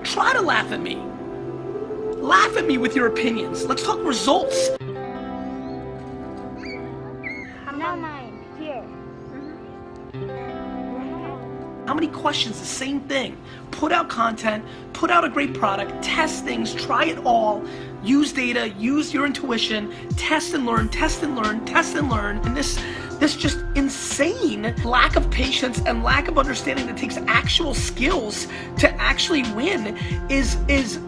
Try to laugh at me. Laugh at me with your opinions. Let's talk results. Not mine. Here. How many questions? The same thing. Put out content, put out a great product, test things, try it all, use data, use your intuition, test and learn, test and learn, test and learn. And this just insane lack of patience and lack of understanding that takes actual skills to actually win is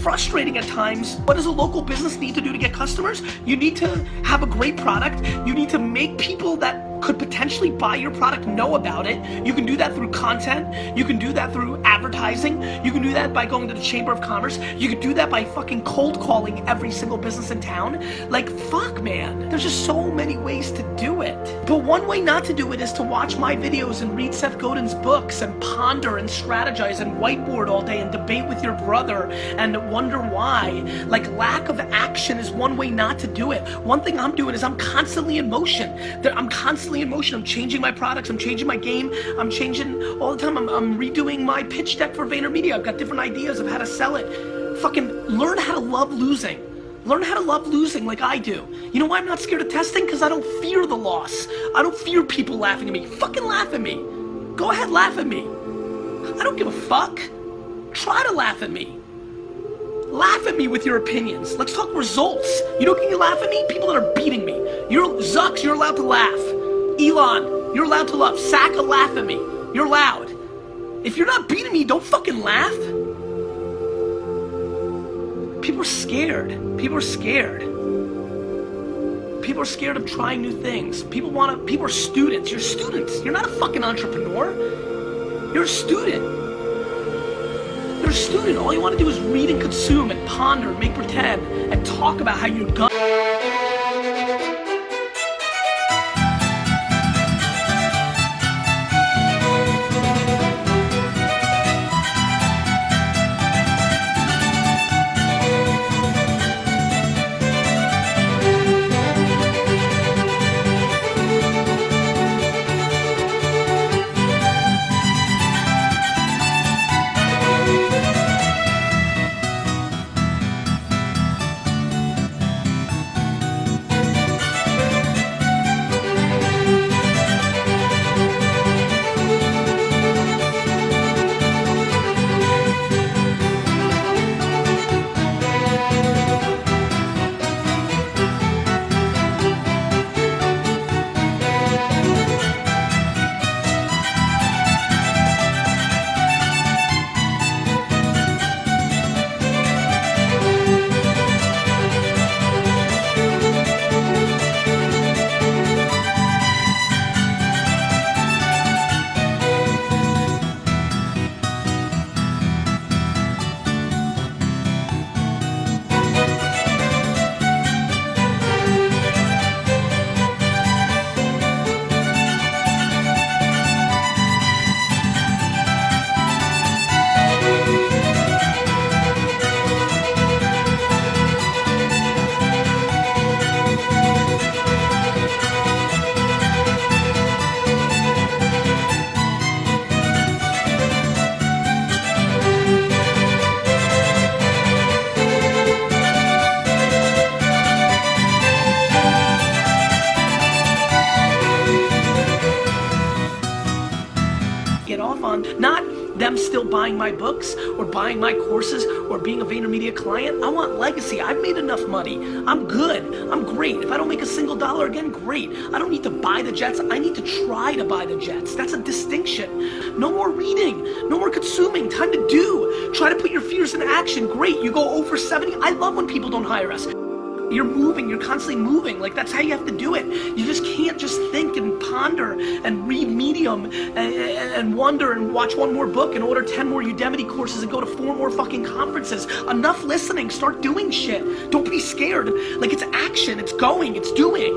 frustrating at times. What does a local business need to do to get customers? You need to have a great product. You need to make people that could potentially buy your product know about it. You can do that through content. You can do that through advertising. You can do that by going to the Chamber of Commerce. You can do that by fucking cold calling every single business in town. Like, fuck, man. There's just so many ways to do it. But one way not to do it is to watch my videos and read Seth Godin's books and ponder and strategize and whiteboard all day and debate with your brother and wonder why. Like, lack of action is one way not to do it. One thing I'm doing is I'm constantly in motion. I'm constantly in motion. I'm changing my products. I'm changing my game. I'm changing all the time. I'm redoing my pitch deck for VaynerMedia. I've got different ideas of how to sell it. Fucking learn how to love losing. Learn how to love losing like I do. You know why I'm not scared of testing? Because I don't fear the loss. I don't fear people laughing at me. Fucking laugh at me. Go ahead, laugh at me. I don't give a fuck. Try to laugh at me. Laugh at me with your opinions. Let's talk results. You know, can you laugh at me? People that are beating me. Zucks, you're allowed to laugh. Elon, you're allowed to laugh. Saka, laugh at me. You're loud. If you're not beating me, don't fucking laugh. People are scared. People are scared. People are scared of trying new things. People are students. You're students. You're not a fucking entrepreneur. You're a student. You're a student. All you want to do is read and consume and ponder and make pretend and talk about how you're gonna. Get off on, not them still buying my books or buying my courses or being a VaynerMedia client. I want legacy. I've made enough money. I'm good. I'm great. If I don't make a single dollar again, great. I don't need to buy the jets. I need to try to buy the jets. That's a distinction. No more reading. No more consuming. Time to do. Try to put your fears in action. Great. You go over 70. I love when people don't hire us. You're moving, you're constantly moving. Like, that's how you have to do it. You just can't just think and ponder and read Medium and wonder and watch one more book and order 10 more Udemy courses and go to 4 more fucking conferences. Enough listening, start doing shit. Don't be scared. Like, it's action, it's going, it's doing.